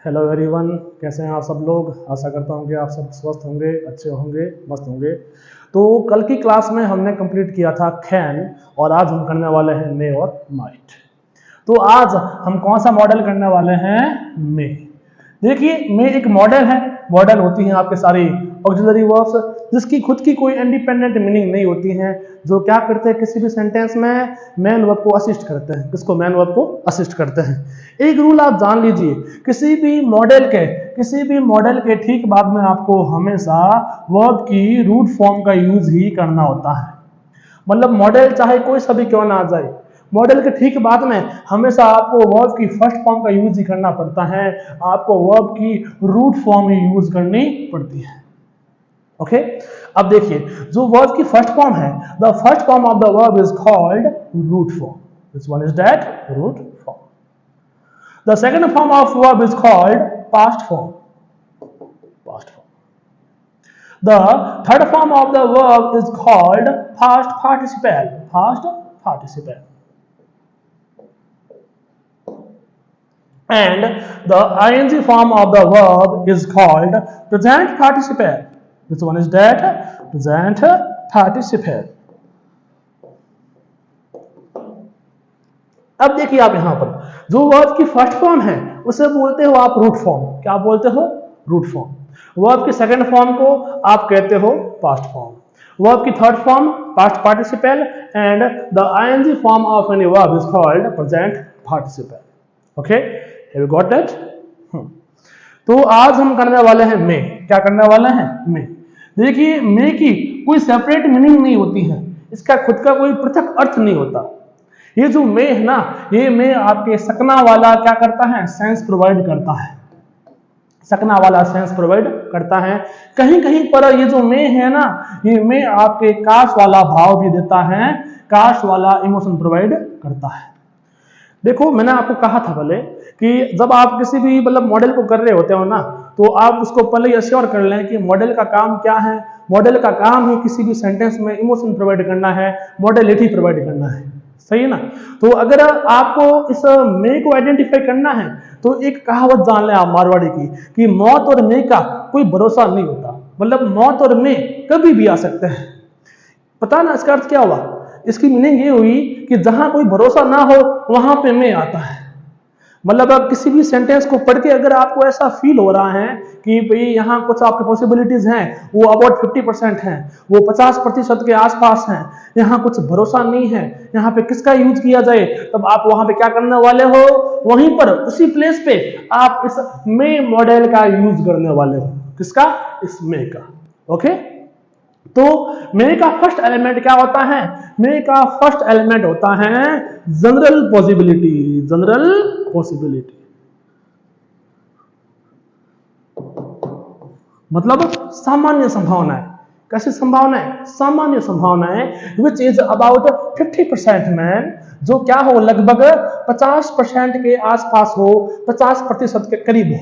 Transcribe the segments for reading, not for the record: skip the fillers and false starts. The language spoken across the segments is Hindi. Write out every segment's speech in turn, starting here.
हेलो एवरीवन, कैसे हैं आप सब लोग। आशा करता हूं कि आप सब स्वस्थ होंगे, अच्छे होंगे, मस्त होंगे। तो कल की क्लास में हमने कंप्लीट किया था कैन और आज हम करने वाले हैं मे और माइट। तो आज हम कौन सा मॉडल करने वाले हैं? मे। देखिए, मे एक मॉडल है। मॉडल होती हैं आपके सारी ऑक्सिलरी वर्ब्स जिसकी खुद की कोई इंडिपेंडेंट मीनिंग नहीं होती हैं, जो क्या करते हैं किसी भी सेंटेंस में मेन वर्ब को असिस्ट करते हैं। किसको? मेन वर्ब को असिस्ट करते हैं। एक रूल आप जान लीजिए, किसी भी मॉडल के ठीक बाद में आपको हमेशा वर्ब की रूट फॉर्म का यूज ही करना होता है। मतलब मॉडल चाहे कोई सा भी क्यों ना आ जाए, मॉडल के ठीक बाद में हमेशा आपको वर्ब की फर्स्ट फॉर्म का यूज ही करना पड़ता है। आपको वर्ब की रूट फॉर्म ही यूज करनी पड़ती है। ओके, अब देखिए, जो वर्ब की फर्स्ट फॉर्म है, the first form of the verb is called root form. This one is that root form. The second form of verb is called past form. The third form of the verb is called past participle. And the ing form of the verb is called present participle. Which one is that? Present participle. अब देखिए, आप यहां पर जो वर्ब की फर्स्ट फॉर्म है उसे बोलते हो आप रूट फॉर्म। क्या बोलते हो? Root form. वर्ब की सेकंड फॉर्म को आप कहते हो पास्ट फॉर्म। वर्ब की third form past participle and the ING form of any verb is called present participle. Okay, have you got that? तो आज हम करने वाले हैं मे। क्या करने वाले हैं? मे। देखिए, मे की कोई सेपरेट मीनिंग नहीं होती है, इसका खुद का कोई पृथक अर्थ नहीं होता। ये जो मे है ना, ये मे आपके सकना वाला क्या करता है? सेंस प्रोवाइड करता है। सकना वाला सेंस प्रोवाइड करता है। कहीं कहीं पर ये जो मे है ना, ये मे आपके काश वाला भाव भी देता है, काश वाला इमोशन प्रोवाइड करता है। देखो, मैंने आपको कहा था पहले कि जब आप किसी भी मतलब मॉडल को कर रहे होते हो ना, तो आप उसको पहले ही अश्योर कर लें कि मॉडल का काम क्या है। मॉडल का काम है किसी भी सेंटेंस में इमोशन प्रोवाइड करना है, मॉडलिटी प्रोवाइड करना है। सही है ना? तो अगर आपको इस मे को आइडेंटिफाई करना है तो एक कहावत जान लें आप मारवाड़ी की कि मौत और मे का कोई भरोसा नहीं होता। मतलब मौत और मे कभी भी आ सकते हैं। पता ना इसका अर्थ क्या हुआ? इसकी मीनिंग ये हुई कि जहां कोई भरोसा ना हो वहां पे मे आता है। मतलब अब किसी भी सेंटेंस को पढ़ के अगर आपको ऐसा फील हो रहा है कि भाई यहाँ कुछ आपके पॉसिबिलिटीज हैं, वो अबाउट 50% हैं, वो 50% के आसपास हैं, यहाँ कुछ भरोसा नहीं है, यहाँ पे किसका यूज किया जाए, तब आप वहां पे क्या करने वाले हो? वहीं पर उसी प्लेस पे आप इस मे मॉडल का यूज करने वाले हो। किसका? इस मे का। ओके, तो मे का फर्स्ट एलिमेंट क्या होता है? मे का फर्स्ट एलिमेंट होता है जनरल पॉसिबिलिटी। जनरल पॉसिबिलिटी मतलब सामान्य संभावनाएं। कैसी संभावनाएं? सामान्य संभावनाएं विच इज अबाउट 50% मैन, जो क्या हो? लगभग 50% के आसपास हो, 50% के करीब हो।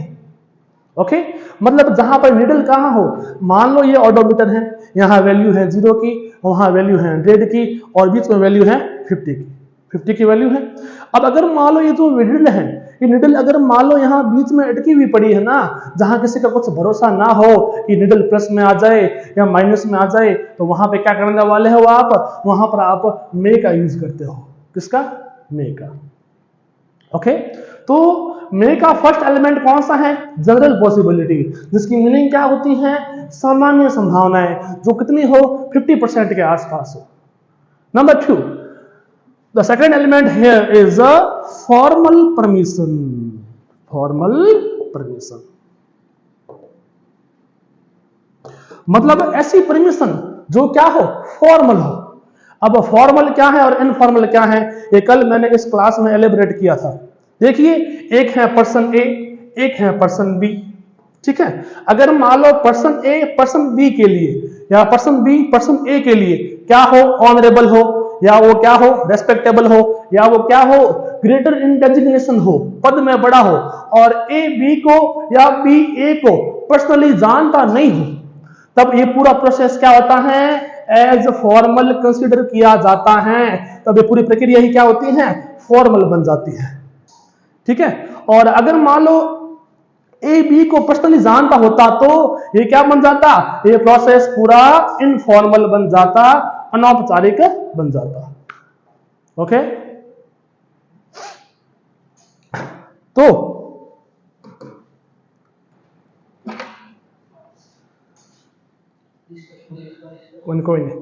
ओके, मतलब जहां पर निडल कहां हो? मान लो ये ऑडोमीटर है, यहां वैल्यू है 0 की, वहां वैल्यू है 100 की और बीच में वैल्यू है 50 की वैल्यू है। अब अगर मान लो ये जो निडल है, ये निडल अगर मान लो यहाँ बीच में अटकी हुई पड़ी है ना, जहां किसी का कुछ भरोसा ना हो कि निडल प्लस में आ जाए या माइनस में आ जाए, तो वहां पे क्या करने वाले हो आप? वहां पर आप मे का यूज करते हो। किसका? मे का। ओके, तो मे का फर्स्ट एलिमेंट कौन सा है? जनरल पॉसिबिलिटी, जिसकी मीनिंग क्या होती है? सामान्य संभावनाएं, जो कितनी हो? 50% के आसपास हो। Number 2, the second element here is a formal permission. Formal permission मतलब ऐसी परमिशन जो क्या हो? फॉर्मल हो। अब फॉर्मल क्या है और इनफॉर्मल क्या है, ये कल मैंने इस क्लास में एलिब्रेट किया था। देखिए, एक है पर्सन ए, एक है पर्सन बी। ठीक है, अगर मान low person a person B के लिए या पर्सन बी पर्सन ए के लिए क्या हो? ऑनरेबल हो, या वो क्या हो? रेस्पेक्टेबल हो, या वो क्या हो? ग्रेटर इन डेजिग्नेशन हो, पद में बड़ा हो, और ए बी को या बी ए को पर्सनली जानता नहीं हो, तब ये पूरा प्रोसेस क्या होता है? एज फॉर्मल कंसीडर किया जाता है। तब ये पूरी प्रक्रिया ही क्या होती है? फॉर्मल बन जाती है। ठीक है, और अगर मान लो ए बी को पर्सनली जानता होता तो ये क्या बन जाता, ये प्रोसेस पूरा इनफॉर्मल बन जाता, अनौपचारिक बन जाता। ओके, तो कोई नहीं,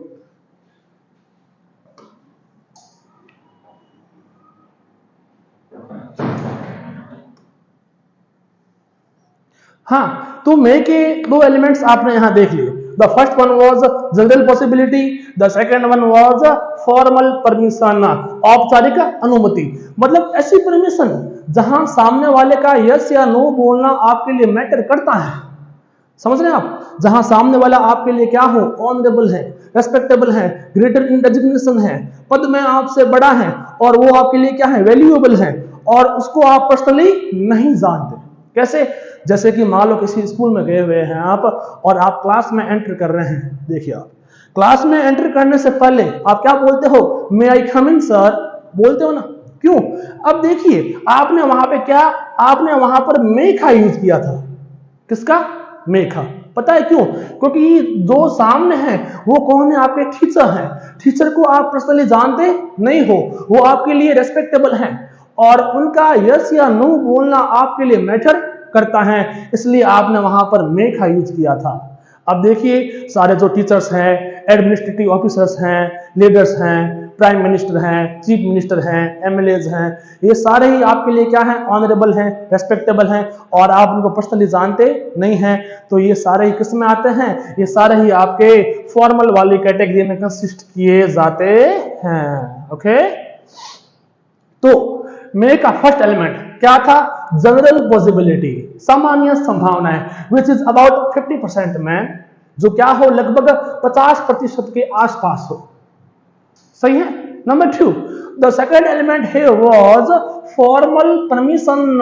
हाँ, तो मे के दो एलिमेंट्स आपने यहां देख लिए। The first one was general possibility, the second one was formal permission, औपचारिक अनुमति। मतलब ऐसी परमिशन जहां सामने वाले का यस या नो बोलना आपके लिए मैटर करता है, समझ रहे हैं आप, जहां सामने वाला आपके लिए क्या हो, ऑनरेबल है, रेस्पेक्टेबल है, ग्रेटर इन डेजिग्नेशन है, पद में आपसे बड़ा है, और वो आपके लिए क्या है, वैल्यूएबल है, और उसको आप पर्सनली नहीं जानते। कैसे, जैसे कि मान लो किसी स्कूल में गए हुए हैं आप, और आप क्लास में एंटर कर रहे हैं। देखिए, आप क्लास में एंटर करने से पहले आप क्या बोलते हो, मे आई कम इन सर, बोलते हो ना, क्यों? अब देखिए, आपने वहां पे क्या, आपने वहां पर मे का यूज किया था। किसका? मे का। पता है क्यों? क्योंकि जो सामने है वो कौन है, आपके टीचर हैं। टीचर को आप पर्सनली जानते नहीं हो, वो आपके लिए रेस्पेक्टेबल हैं, और उनका यस या नो बोलना आपके लिए मैटर करता है, इसलिए आपने वहां पर मे का यूज किया था। अब देखिए, सारे जो टीचर्स हैं, एडमिनिस्ट्रेटिव ऑफिसर्स हैं, लीडर्स हैं, प्राइम मिनिस्टर हैं, चीफ मिनिस्टर हैं, एमएलएज हैं, ये सारे ही आपके लिए क्या हैं, ऑनरेबल हैं, रेस्पेक्टेबल हैं, और आप उनको पर्सनली जानते नहीं हैं। तो ये सारे ही किस में आते हैं, ये सारे ही आपके फॉर्मल वाली कैटेगरी में कंसिस्ट किए जाते हैं। ओके, तो मे का फर्स्ट एलिमेंट क्या था, जनरल पॉसिबिलिटी, सामान्य संभावनाएं, विच इज अबाउट 50% मैन, जो क्या हो, लगभग 50% के आसपास हो। सही है। Number 2, the second element here was formal permission,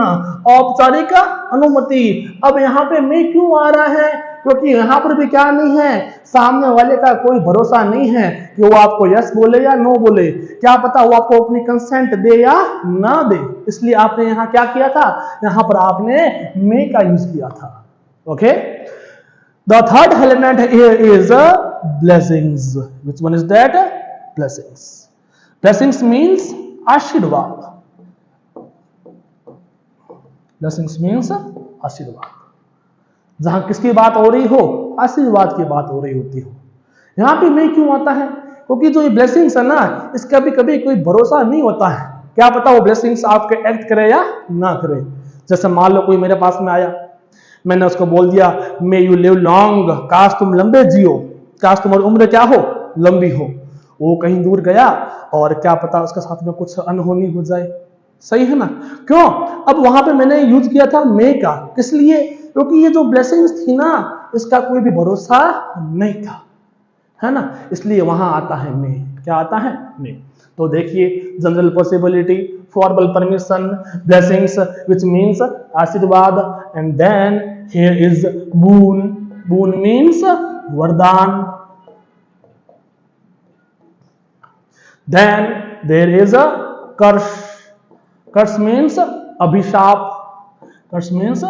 औपचारिक अनुमति। अब यहां पे मे क्यों आ रहा है, क्योंकि यहां पर भी क्या नहीं है, सामने वाले का कोई भरोसा नहीं है कि वो आपको यस बोले या नो बोले, क्या पता वो आपको अपनी कंसेंट दे या ना दे, इसलिए आपने यहां क्या किया था, यहां पर आपने मे का यूज किया था। Okay, the third element here is blessings, which one is that, blessings. Blessings means आशीर्वाद। Blessings means आशीर्वाद। जहां किसकी बात हो रही हो, आशीर्वाद की बात हो रही होती हो। यहां पे मैं क्यों आता है, क्योंकि जो ये ब्लेसिंग्स है ना, इसका भी कभी कोई भरोसा नहीं होता है, क्या पता वो ब्लेसिंग्स आपके एक्ट करे या ना करे। जैसे मान लो कोई मेरे पास में आया, मैंने उसको बोल दिया मे यू लिव लॉन्ग, काश तुम लंबे जियो, काश तुम्हारी उम्र क्या हो, लंबी हो। वो कहीं दूर गया और क्या पता उसके साथ में कुछ अनहोनी हो जाए, सही है ना, क्यों? अब वहां पे मैंने यूज किया था मे का, इसलिए क्योंकि ये जो ब्लेसिंग्स थी ना, इसका कोई भी भरोसा नहीं था, है ना, इसलिए वहां आता है मे। क्या आता है, मे। तो देखिए, general possibility, formal permission, blessings which means आशीर्वाद, and then here is boon, boon means वरदान। Then there is a curse. Curse means abhishap. Curse means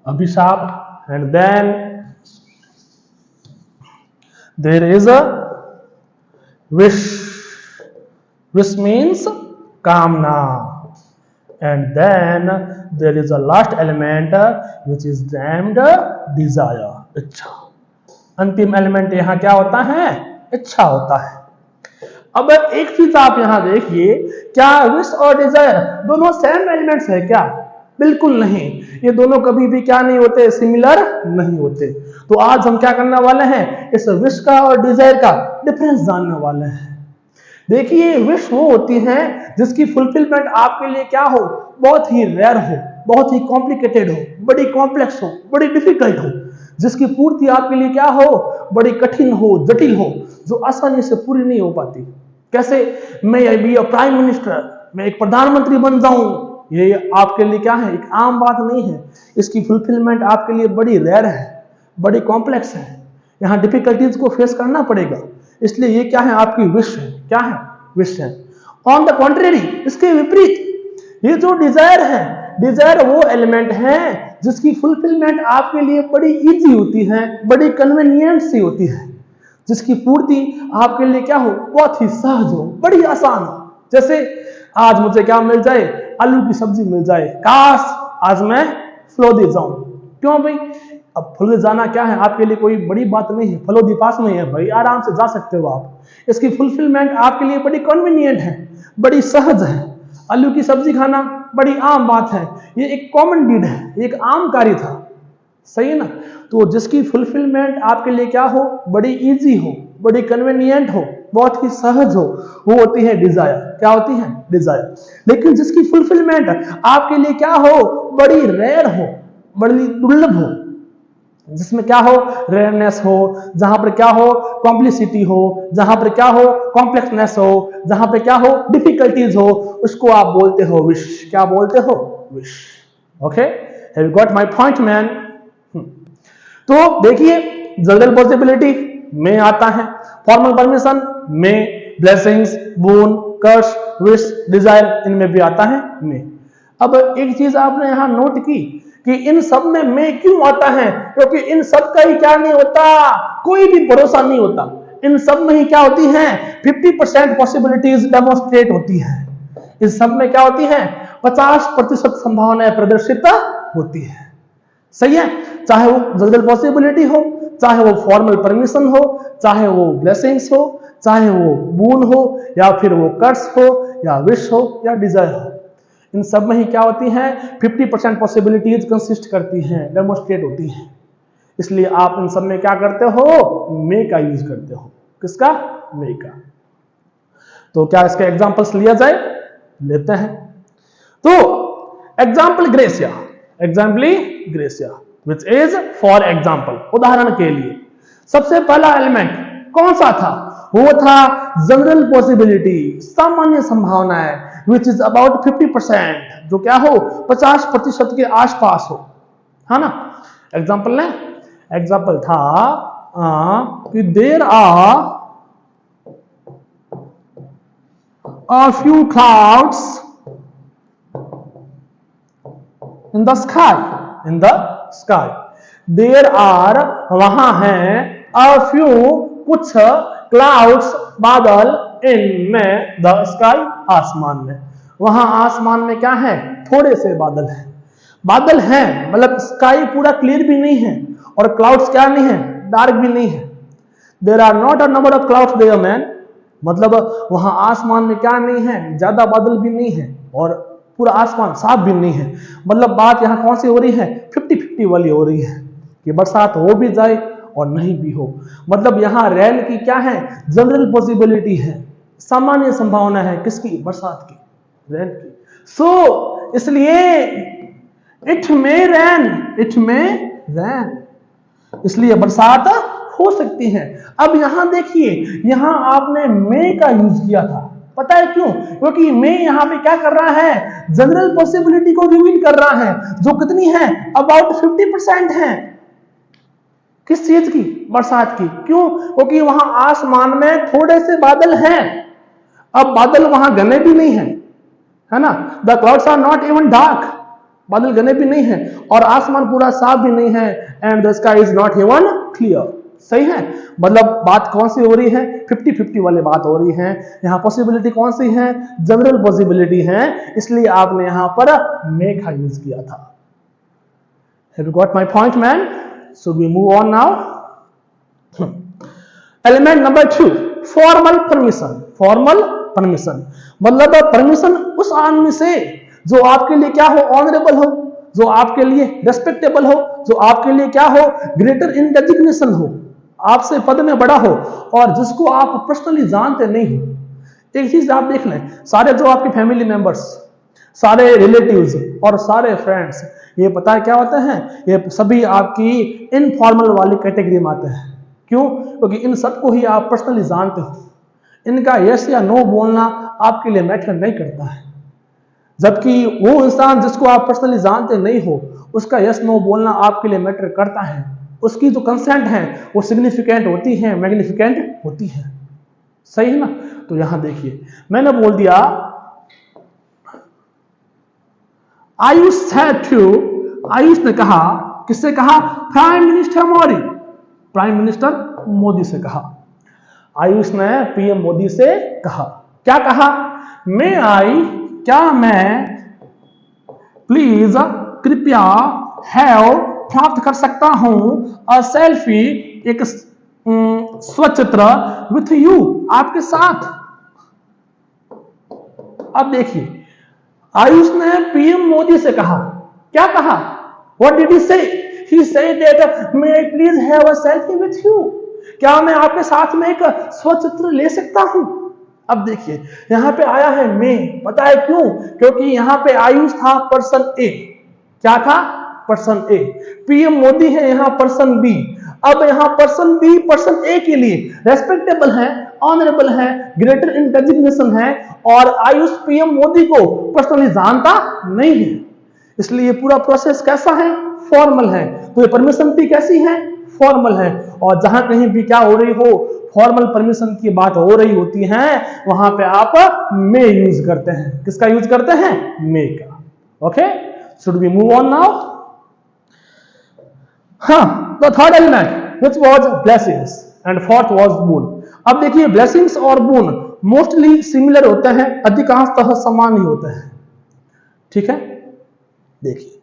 abhishap. And then there is a wish. Wish means kamna. And then there is a last element which is named desire. इच्छा। अंतिम एलिमेंट यहां क्या होता है, इच्छा होता है। अब एक चीज आप यहां देखिए, क्या विश और डिजायर दोनों सेम एलिमेंट्स है क्या? बिल्कुल नहीं, ये दोनों कभी भी क्या नहीं होते, सिमिलर नहीं होते। तो आज हम क्या करने वाले हैं, इस विश का और डिजायर का डिफरेंस जानने वाले हैं। देखिए, विश वो होती है जिसकी फुलफिलमेंट आपके लिए क्या हो, बहुत ही रेयर हो, बहुत ही कॉम्प्लिकेटेड हो, बड़ी कॉम्प्लेक्स हो, बड़ी डिफिकल्ट हो, जिसकी पूर्ति आपके लिए क्या हो, बड़ी कठिन हो, जटिल हो, जो आसानी से पूरी नहीं हो पाती। कैसे, मैं बी अ प्राइम मिनिस्टर, मैं एक प्रधानमंत्री बन जाऊं, ये आपके लिए क्या है, एक आम बात नहीं है। इसकी फुलफिलमेंट आपके लिए बड़ी रेयर है, बड़ी कॉम्प्लेक्स है, यहाँ डिफिकल्टीज को फेस करना पड़ेगा, इसलिए ये क्या है, आपकी विश है। क्या है, विश है। ऑन द कॉन्ट्रेरी, इसके विपरीत ये जो डिजायर है, डिजायर वो एलिमेंट है जिसकी फुलफिलमेंट आपके लिए बड़ी इजी होती है, बड़ी कन्वीनियंट सी होती है, जिसकी पूर्ति आपके लिए क्या हो, बहुत ही सहज हो, बड़ी आसान हो। जैसे आज मुझे क्या मिल जाए, आलू की सब्जी मिल जाए, काश आज मैं फलोदी जाऊं। क्यों भाई, अब फलोदी जाना क्या है, आपके लिए कोई बड़ी बात नहीं है, फलोदी पास में है भाई, आराम से जा सकते हो आप। इसकी फुलफिलमेंट आपके लिए बड़ी कन्वीनियंट है, बड़ी सहज है। आलू की सब्जी खाना बड़ी आम बात है, ये एक कॉमन डीड है, एक आम कार्य था, सही है ना। तो जिसकी फुलफिलमेंट आपके लिए क्या हो, बड़ी इजी हो, बड़ी कन्वीनियंट हो, बहुत ही सहज हो, वो होती है डिजायर। क्या होती है, डिजायर। लेकिन जिसकी फुलफिलमेंट आपके लिए क्या हो, बड़ी रेयर हो, बड़ी दुर्लभ हो, जिसमें क्या हो, रेयरनेस हो, जहां पर क्या हो, कॉम्प्लिसिटी हो, जहां पर क्या हो, कॉम्प्लेक्सनेस हो, जहां पे क्या हो, डिफिकल्टीज हो, उसको आप बोलते हो विश। क्या बोलते हो, wish. Okay, have you got my point man. तो देखिए, जनरल पॉसिबिलिटी में आता है, फॉर्मल परमिशन में, ब्लेसिंग्स, बोन, कर्स, विश, डिजायर इनमें भी आता है में। अब एक चीज आपने यहां नोट की कि इन सब में क्यों आता है, क्योंकि इन सब का ही क्या नहीं होता, कोई भी भरोसा नहीं होता। इन सब में ही क्या होती है, 50% पॉसिबिलिटीज डेमोन्स्ट्रेट होती है। इस सब में क्या होती है, 50% संभावनाएं प्रदर्शित होती है, सही है। चाहे वो जनरल पॉसिबिलिटी हो, चाहे वो फॉर्मल परमिशन हो, चाहे वो ब्लेसिंग्स हो, चाहे वो बून हो, या फिर वो कर्स हो, या विश हो, या डिजायर हो, इन सब में ही क्या होती हैं, 50% पॉसिबिलिटीज कंसिस्ट करती हैं, डेमोन्स्ट्रेट होती हैं। इसलिए आप इन सब में क्या करते हो, मे का यूज करते हो। किसका, मे का। तो क्या इसके एग्जांपल्स लिया जाए, लेते हैं। तो example gratia, exempli gratia which is for example, उदाहरण के लिए सबसे पहला एलिमेंट कौन सा था, वो था जनरल पॉसिबिलिटी, सामान्य संभावनाएं, विच इज अबाउट 50%, जो क्या हो, 50% के आसपास हो, है ना। एग्जांपल ने, एग्जांपल था कि there are a few clouds in the sky, in the sky there are, वहां है, a few, कुछ, clouds, बादल, in में, the sky, आसमान में। वहां आसमान में क्या है, थोड़े से बादल हैं, बादल हैं, मतलब स्काई पूरा क्लियर भी नहीं है, और क्लाउड्स क्या नहीं है, डार्क भी नहीं है। There are not a number of clouds there man, मतलब वहां आसमान में क्या नहीं है, ज्यादा बादल भी नहीं है, और पूरा आसमान साफ भी नहीं है। मतलब बात यहां कौन सी हो रही है, 50-50 वाली हो रही है, कि बरसात हो भी जाए और नहीं भी हो। मतलब यहां रेन की क्या है, जनरल पॉसिबिलिटी है, सामान्य संभावना है, किसकी, बरसात की, रेन की। सो इसलिए इट में रैन, इट में रैन, इसलिए बरसात हो सकती है। अब यहां देखिए, यहां आपने मे का यूज किया था, पता है क्यों, क्योंकि मे यहां पे क्या कर रहा है, जनरल पॉसिबिलिटी को रिवील कर रहा है, जो कितनी है, अबाउट 50% है। किस चीज की, बरसात की। क्यों, क्योंकि वहां आसमान में थोड़े से बादल हैं, अब बादल वहां घने भी नहीं है ना, the clouds are not even dark, बादल घने भी नहीं है, और आसमान पूरा साफ भी नहीं है, and the sky is not even clear, सही है। मतलब बात कौन सी हो रही है, 50-50 वाली बात हो रही है। यहाँ पॉसिबिलिटी कौन सी है, जनरल पॉसिबिलिटी है, इसलिए आपने यहां पर मे का यूज किया था। Have you got my point man. Should we move on now. Element number 2, formal permission. Formal permission मतलब परमिशन उस आदमी से जो आपके लिए क्या हो, ऑनरेबल हो, जो आपके लिए रेस्पेक्टेबल हो, जो आपके लिए क्या हो, ग्रेटर इन डेजिग्नेशन हो, आपसे पद में बड़ा हो, और जिसको आप पर्सनली जानते नहीं हो। एक चीज आप देख लें, सारे जो आपके फैमिली मेंबर्स, सारे रिलेटिव्स और सारे फ्रेंड्स, ये पता है क्या होते हैं, ये सभी आपकी इनफॉर्मल वाली कैटेगरी में आते हैं। क्यों, क्योंकि इन सबको ही आप पर्सनली जानते हो, इनका यस या नो बोलना आपके लिए मैटर नहीं करता है। जबकि वो इंसान जिसको आप पर्सनली जानते नहीं हो, उसका यस नो बोलना आपके लिए मैटर करता है। उसकी जो कंसेंट है वो सिग्निफिकेंट होती है, मैग्निफिकेंट होती है, सही है ना। तो यहां देखिए, मैंने बोल दिया आयुष said to, आयुष ने कहा, किससे कहा? Prime minister Modi, prime minister Modi से कहा। आयुष ने पीएम मोदी से कहा, क्या कहा? मैं आई, क्या मैं प्लीज कृपया हैव प्राप्त कर सकता हूं अ सेल्फी, एक स्वचित्र विथ यू, आपके साथ। अब देखिए आयुष ने पीएम मोदी से कहा, क्या कहा? व्हाट डिड ही से? He said that may I please have a selfie with you, क्या मैं आपके साथ में एक स्वचित्र ले सकता हूं? अब देखिए यहां पे आया है मैं, पता है क्यों? क्योंकि यहां पे आयुष था पर्सन ए, क्या था? पर्सन ए। पीएम मोदी है यहां पर्सन बी। अब यहां पर्सन बी पर्सन ए के लिए रेस्पेक्टेबल है, ऑनरेबल है, ग्रेटर इन डेजिग्नेशन है, और आयुष पीएम मोदी को पर्सनली जानता नहीं है, इसलिए पूरा प्रोसेस कैसा है? फॉर्मल है। तो ये परमिशन भी कैसी है? फॉर्मल है। और जहां कहीं भी क्या हो रही हो, फॉर्मल परमिशन की बात हो रही होती है, वहां पे आप मे यूज करते हैं। किसका यूज करते हैं? मे का। Okay, should we move on now? हाँ, the third element which was blessings and fourth was boon. अब देखिए ब्लेसिंग्स और बून मोस्टली सिमिलर होते हैं, अधिकांशतः समान ही होते हैं। ठीक है, देखिए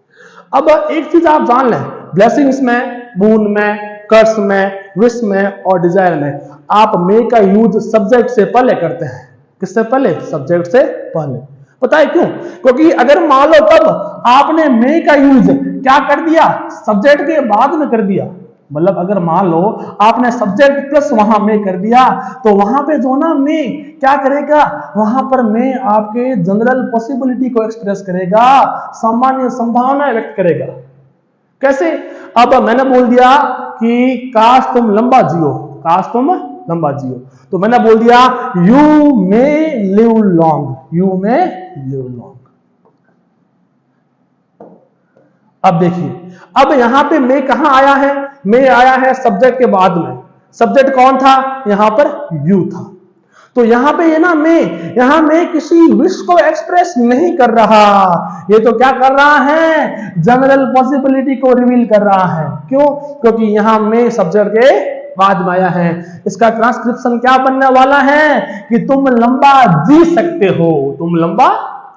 अब एक चीज आप जान लें, ब्लेसिंग्स में, बून में, कर्स में, विश में और डिजायर में आप मे का यूज सब्जेक्ट से पहले करते हैं। किससे पहले? सब्जेक्ट से पहले। पता है क्यों? क्योंकि अगर मान लो तब आपने मे का यूज क्या कर दिया? सब्जेक्ट के बाद में कर दिया, मतलब अगर मान लो आपने सब्जेक्ट प्लस वहां में कर दिया, तो वहां पे जो ना में क्या करेगा? वहां पर में आपके जनरल पॉसिबिलिटी को एक्सप्रेस करेगा, सामान्य संभावना व्यक्त करेगा। कैसे? अब मैंने बोल दिया कि काश तुम लंबा जियो, काश तुम लंबा जियो, तो मैंने बोल दिया you may live long, you may live long. अब देखिए अब यहां पे मे कहां आया है? मे आया है सब्जेक्ट के बाद में। सब्जेक्ट कौन था? यहां पर यू था। तो यहां पे ये ना में, यहां में किसी विश को एक्सप्रेस नहीं कर रहा, ये तो क्या कर रहा है? जनरल पॉसिबिलिटी को रिवील कर रहा है। क्यों? क्योंकि यहां में सब्जेक्ट के बाद में आया है। इसका ट्रांसक्रिप्शन क्या बनने वाला है? कि तुम लंबा जी सकते हो, तुम लंबा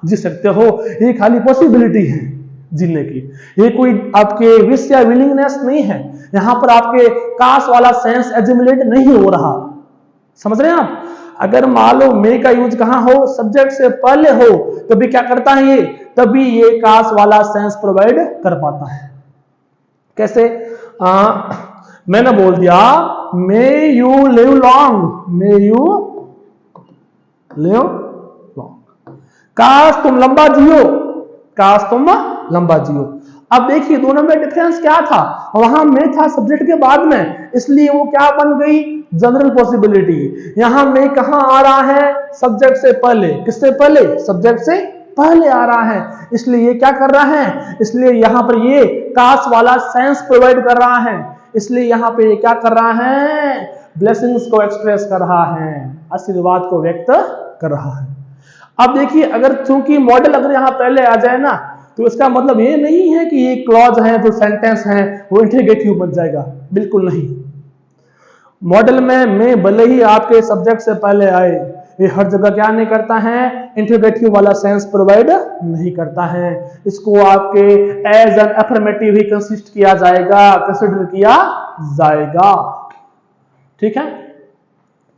जी सकते हो। ये खाली पॉसिबिलिटी है जीने की, ये कोई आपके विश या विलिंगनेस नहीं है। यहां पर आपके काश वाला सेंस एज्यूमुलेट नहीं हो रहा। समझ रहे हैं आप? अगर मान लो मे का यूज कहां हो? सब्जेक्ट से पहले हो, तभी क्या करता है ये? तभी ये काश वाला सेंस प्रोवाइड कर पाता है। कैसे? मैंने बोल दिया may you live long, may you live long, काश तुम लंबा जियो, काश तुम लंबा जियो। अब देखिए दोनों में डिफरेंस क्या था? वहां में था सब्जेक्ट के बाद में, इसलिए वो क्या बन गई? General possibility. यहां में कहां आ रहा है? सब्जेक्ट से पहले। किससे पहले? सब्जेक्ट से पहले आ रहा है, इसलिए ये क्या कर रहा है? इसलिए यहां पर ये काश वाला सेंस प्रोवाइड कर रहा है, इसलिए यहां पे ये क्या कर रहा है? ब्लेसिंग्स को एक्सप्रेस कर रहा है, आशीर्वाद को व्यक्त कर रहा है। अब देखिए अगर चूंकि मॉडल अगर यहां पहले आ जाए ना, तो इसका मतलब ये नहीं है कि ये क्लॉज है, जो सेंटेंस है वो इंटरोगेटिव बन जाएगा, बिल्कुल नहीं। मॉडल में भले ही आपके सब्जेक्ट से पहले आए, ये हर जगह क्या नहीं करता है? इंटरोगेटिव वाला सेंस प्रोवाइड नहीं करता है। इसको आपके एज एन अफर्मेटिव ही कंसिस्ट किया जाएगा, कंसिडर किया जाएगा। ठीक है,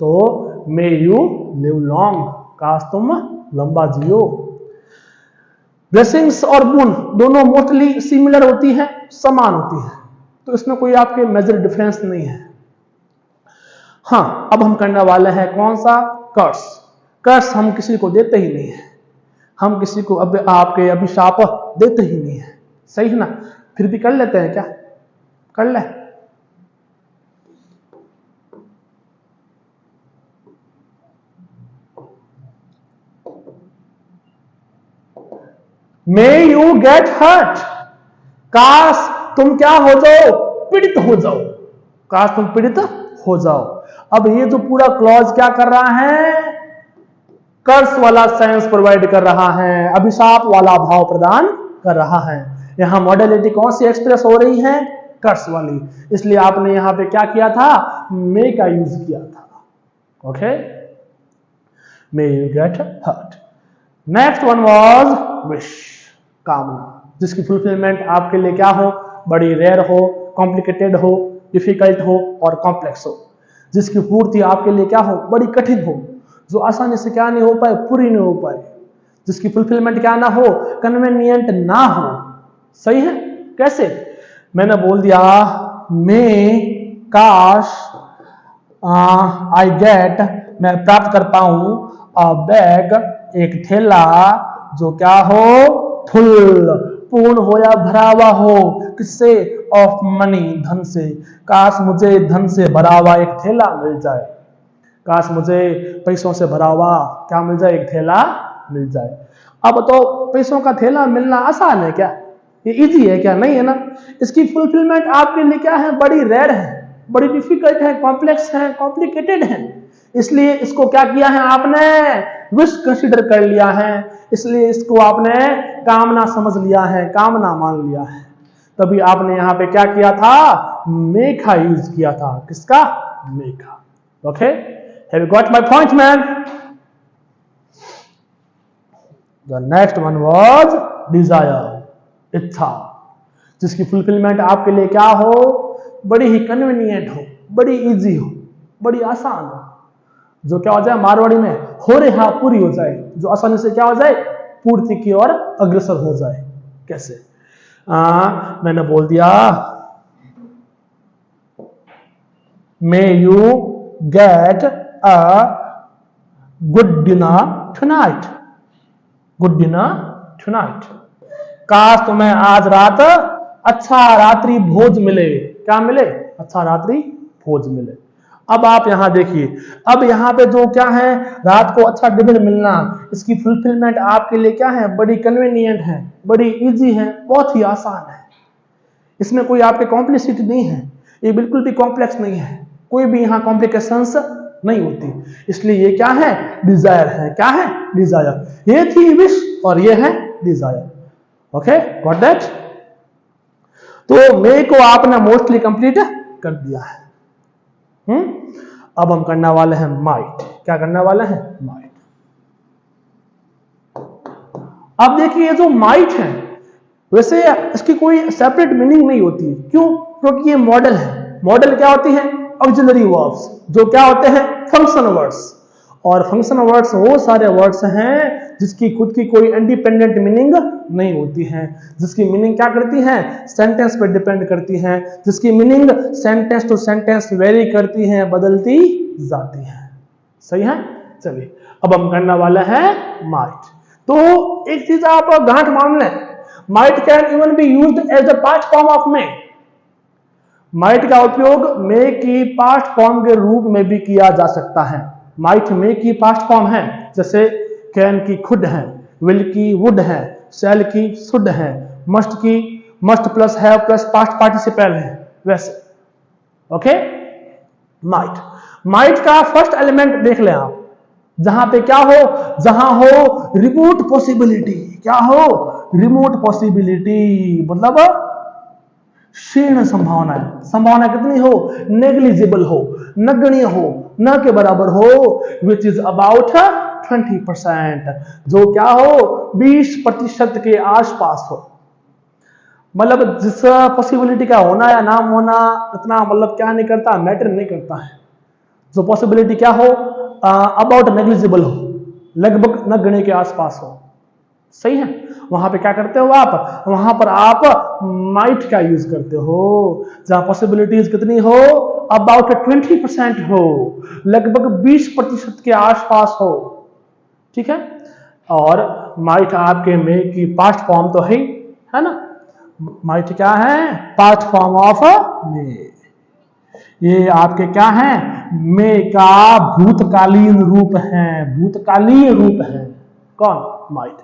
तो मे यू लिव लॉन्ग, काश तुम लंबा जियो। ब्लेसिंग्स और बून दोनों मोस्टली सिमिलर होती है, समान होती है, तो इसमें कोई आपके मेजर डिफरेंस नहीं है। हाँ, अब हम करने वाले हैं कौन सा? कर्स। कर्स हम किसी को देते ही नहीं है, हम किसी को अब आपके अभिशाप देते ही नहीं है, सही है ना? फिर भी कर लेते हैं क्या? कर ले। मे यू गेट हर्ट, काश तुम क्या हो जाओ? पीड़ित हो जाओ, काश तुम पीड़ित हो जाओ। अब ये जो पूरा क्लॉज क्या कर रहा है? कर्स वाला सेंस प्रोवाइड कर रहा है, अभिशाप वाला भाव प्रदान कर रहा है। यहाँ मॉडलिटी कौन सी एक्सप्रेस हो रही है? कर्स वाली, इसलिए आपने यहाँ पे क्या किया था? मे का यूज किया था। Okay, may you get hurt. Next one was wish, कामना, जिसकी फुलफिलमेंट आपके लिए क्या हो? बड़ी रेयर हो, कॉम्प्लिकेटेड हो, डिफिकल्ट हो और कॉम्प्लेक्स हो। जिसकी पूर्ति आपके लिए क्या हो? बड़ी कठिन हो, जो आसानी से क्या नहीं हो पाए? पूरी नहीं हो पाए। जिसकी फुलफिलमेंट क्या ना हो? कन्वीनियंट ना हो। सही है? कैसे? मैंने बोल दिया मे काश आई गेट, मैं प्राप्त कर पाऊं, अ बैग, एक थैला, जो क्या हो? फुल, पूर्ण हो या भरा हुआ हो। किससे? ऑफ मनी, धन से। काश मुझे धन से भरा हुआ एक थैला मिल जाए। काश मुझे पैसों से भरा हुआ क्या मिल जाए? एक थैला मिल जाए। अब तो पैसों का थैला मिलना आसान है क्या? ये इजी है क्या? नहीं है ना। इसकी फुलफिलमेंट आपके लिए क्या है? बड़ी रेयर है, बड़ी डिफिकल्ट है, कॉम्प्लेक्स है, कॉम्प्लिकेटेड है। इसलिए इसको क्या किया है आपने? विश कंसीडर कर लिया है, इसलिए इसको आपने कामना समझ लिया है, कामना मान लिया है। तभी आपने यहाँ पे क्या किया था? मे का यूज किया था। किसका? मे का। Okay, have you got my point man? The next one was desire, इच्छा, जिसकी फुलफिलमेंट आपके लिए क्या हो? बड़ी ही कन्वीनियंट हो, बड़ी इजी हो, बड़ी आसान हो, जो क्या हो जाए? मारवाड़ी में हो रे हाँ पूरी हो जाए, जो आसानी से क्या हो जाए? पूर्ति की ओर अग्रसर हो जाए। कैसे? मैंने बोल दिया मे you get a good dinner tonight, good dinner tonight, काश तुम्हें आज रात अच्छा रात्रि भोज मिले। क्या मिले? अच्छा रात्रि भोज मिले। अब आप यहां देखिए, अब यहां पे जो क्या है? रात को अच्छा डिनर मिलना, इसकी फुलफिलमेंट आपके लिए क्या है? बड़ी कन्वीनियंट है, बड़ी इजी है, बहुत ही आसान है। इसमें कोई आपके कॉम्प्लिसिटी नहीं है, ये बिल्कुल भी कॉम्प्लेक्स नहीं है, कोई भी यहाँ कॉम्प्लिकेशंस नहीं होती। इसलिए ये क्या है? डिजायर है। क्या है? डिजायर। ये थी विश और ये है डिजायर। Okay, got that? तो मे को आपने मोस्टली कंप्लीट कर दिया है। अब हम करने वाले हैं माइट। क्या करने वाले हैं? माइट। अब देखिए, ये जो माइट है, वैसे इसकी कोई सेपरेट मीनिंग नहीं होती। क्यों? क्योंकि ये मॉडल है। मॉडल क्या होती है? ऑक्सिलरी वर्ब्स, जो क्या होते हैं? Function words. और फंक्शन वर्ड्स वो सारे वर्ड्स हैं जिसकी खुद की कोई इंडिपेंडेंट मीनिंग नहीं होती है, जिसकी मीनिंग क्या करती है? सेंटेंस पर डिपेंड करती है, जिसकी meaning sentence to sentence vary करती है, बदलती जाती है। सही है? चलिए, अब हम करने वाले हैं माइट। तो एक चीज आप गांठ मान लें, might can even be used as the past form of may. Might का उपयोग मे की पास्ट फॉर्म के रूप में भी किया जा सकता है। माइट मे की पास्ट फॉर्म है, जैसे कैन की खुड है, विल की वुड है, शैल की शुड है, मस्ट की must plus have plus past participle है, वैसे। Okay, might. माइट का फर्स्ट एलिमेंट देख लें आप, जहां पे क्या हो? जहां हो रिमोट पॉसिबिलिटी। क्या हो? रिमोट पॉसिबिलिटी, मतलब क्षीण संभावना है। संभावना कितनी हो? नेग्लिजिबल हो, नगण्य हो, न के बराबर हो, विच इज अबाउट 20%, जो क्या हो? 20% के आसपास हो। मतलब जिस पॉसिबिलिटी का होना या नाम होना इतना मतलब क्या नहीं करता? मैटर नहीं करता है। जो पॉसिबिलिटी क्या हो? अबाउट नेग्लिजिबल हो, लगभग नगण्य के आसपास हो। सही है? वहां पे क्या करते हो आप? वहां पर आप माइट का यूज करते हो, जहां पॉसिबिलिटीज कितनी हो? अबाउट 20% हो, लगभग 20% के आसपास हो। ठीक है? और माइट आपके मे की पास्ट फॉर्म तो है ना? माइट क्या है? पास्ट फॉर्म ऑफ मे। ये आपके क्या है? मे का भूतकालीन रूप है, भूतकालीन रूप है। कौन? माइट।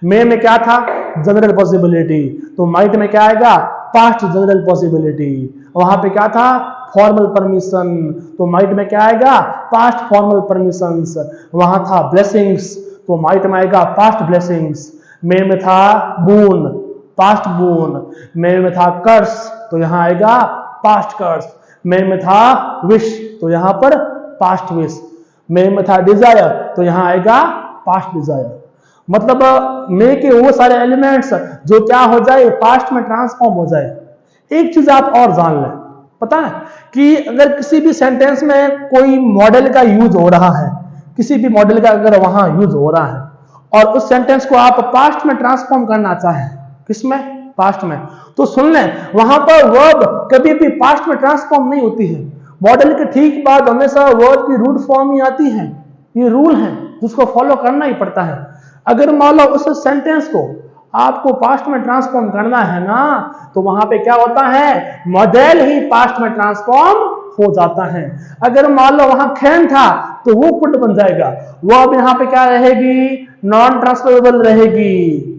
मे में क्या था? जनरल पॉसिबिलिटी, तो माइट में क्या आएगा? Past general possibility. वहां पे क्या था? फॉर्मल परमिशन, तो माइट में क्या आएगा? Past formal permissions. वहां था ब्लेसिंग्स, तो माइट में आएगा पास्ट ब्लेसिंग्स। मे में था बून, पास्ट बोन। मेरे में था कर्स, तो यहां आएगा पास्ट कर्स। मेरे में था विश, तो यहां पर पास्ट विश। मेरे में था डिजायर, तो यहां आएगा पास्ट डिजायर। मतलब मे के वो सारे एलिमेंट्स जो क्या हो जाए, पास्ट में ट्रांसफॉर्म हो जाए। एक चीज आप और जान लें, पता है कि अगर किसी भी सेंटेंस में कोई मॉडल का यूज हो रहा है, किसी भी मॉडल का अगर वहां यूज हो रहा है और उस सेंटेंस को आप पास्ट में ट्रांसफॉर्म करना चाहें, किसमें, पास्ट में, तो सुन लें वहां पर वर्ब कभी भी पास्ट में ट्रांसफॉर्म नहीं होती है। मॉडल के ठीक बाद हमेशा वर्ब की रूट फॉर्म ही आती है। ये रूल है जिसको फॉलो करना ही पड़ता है। अगर मान लो उस सेंटेंस को आपको पास्ट में ट्रांसफॉर्म करना है ना, तो वहां पे क्या होता है, मॉडल ही पास्ट में ट्रांसफॉर्म हो जाता है। अगर मान लो वहां कैन था तो वो कुड बन जाएगा। वो अब यहाँ पे क्या रहेगी, नॉन ट्रांसफरेबल रहेगी।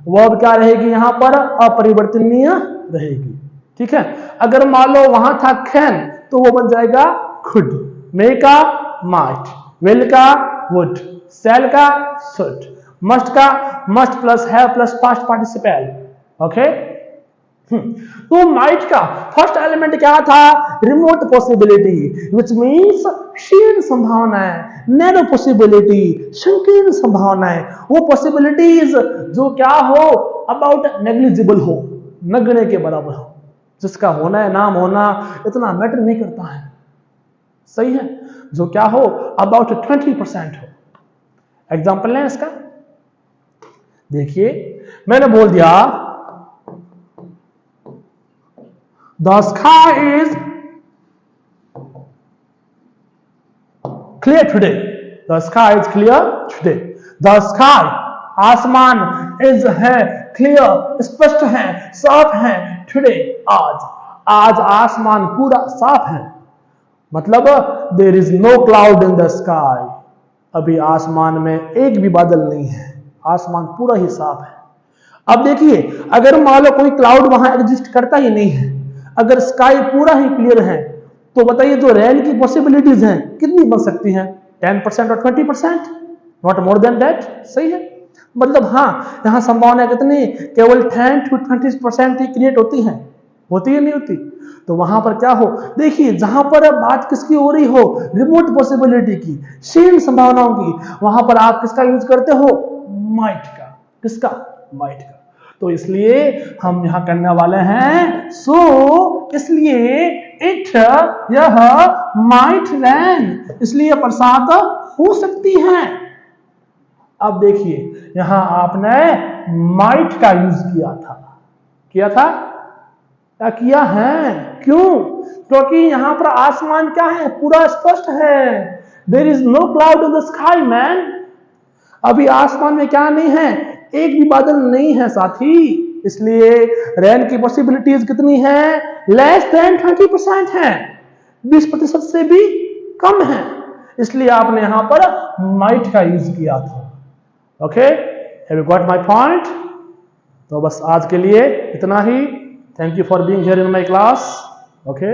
वो अब क्या रहेगी, यहां पर अपरिवर्तनीय रहेगी। ठीक है, अगर मान लो वहां था कैन तो वो बन जाएगा खुड। मे का माइट, विल का वुड, शैल का शुड, मस्ट का must plus have plus past participle. Okay, तो माइट का फर्स्ट एलिमेंट क्या था, रिमोट पॉसिबिलिटी, विच मींस क्षीण संभावनाएं, नैरो पॉसिबिलिटी, संकीर्ण संभावनाएं। वो पॉसिबिलिटीज जो क्या हो, अबाउट नेग्लिजिबल हो, नगण्य के बराबर हो, जिसका होना है नाम होना इतना मैटर नहीं करता है। सही है, जो क्या हो अबाउट 20% हो। एग्जाम्पल है इसका, देखिए मैंने बोल दिया the sky is clear today, the sky is clear today. The sky आसमान इज है क्लियर, स्पष्ट है, साफ है, टुडे आज आसमान पूरा साफ है। मतलब there is no cloud in the sky, अभी आसमान में एक भी बादल नहीं है, आसमान पूरा ही साफ है। अब देखिए अगर मान लो कोई क्लाउड वहां एग्जिस्ट करता ही नहीं है, अगर स्काई पूरा ही क्लियर है, तो बताइए जो रेन की पॉसिबिलिटीज हैं कितनी बन सकती हैं, 10% और 20%, नॉट मोर देन दैट। सही है, मतलब हाँ यहां संभावना कितनी, केवल 10 to 20% ही क्रिएट होती है नहीं होती। तो वहां पर क्या हो, देखिए जहां पर बात किसकी हो रही हो, रिमोट पॉसिबिलिटी की, क्षीण संभावनाओं की, वहां पर आप किसका यूज करते हो, माइट का। किसका, माइट का। तो इसलिए हम यहां करने वाले हैं सो, इसलिए इट, यह, माइट रैन, इसलिए बरसात हो सकती है। अब देखिए यहां आपने माइट का यूज किया था, क्या किया है, क्यों, क्योंकि यहां पर आसमान क्या है, पूरा स्पष्ट है। There is no cloud in the sky man, अभी आसमान में क्या नहीं है, एक भी बादल नहीं है साथी। इसलिए रेन की पॉसिबिलिटीज कितनी है, लेस देन 20% है, 20% से भी कम है। इसलिए आपने यहां पर माइट का यूज किया था। Okay, have you got my point. तो बस आज के लिए इतना ही। Thank you for being here in my class. Okay.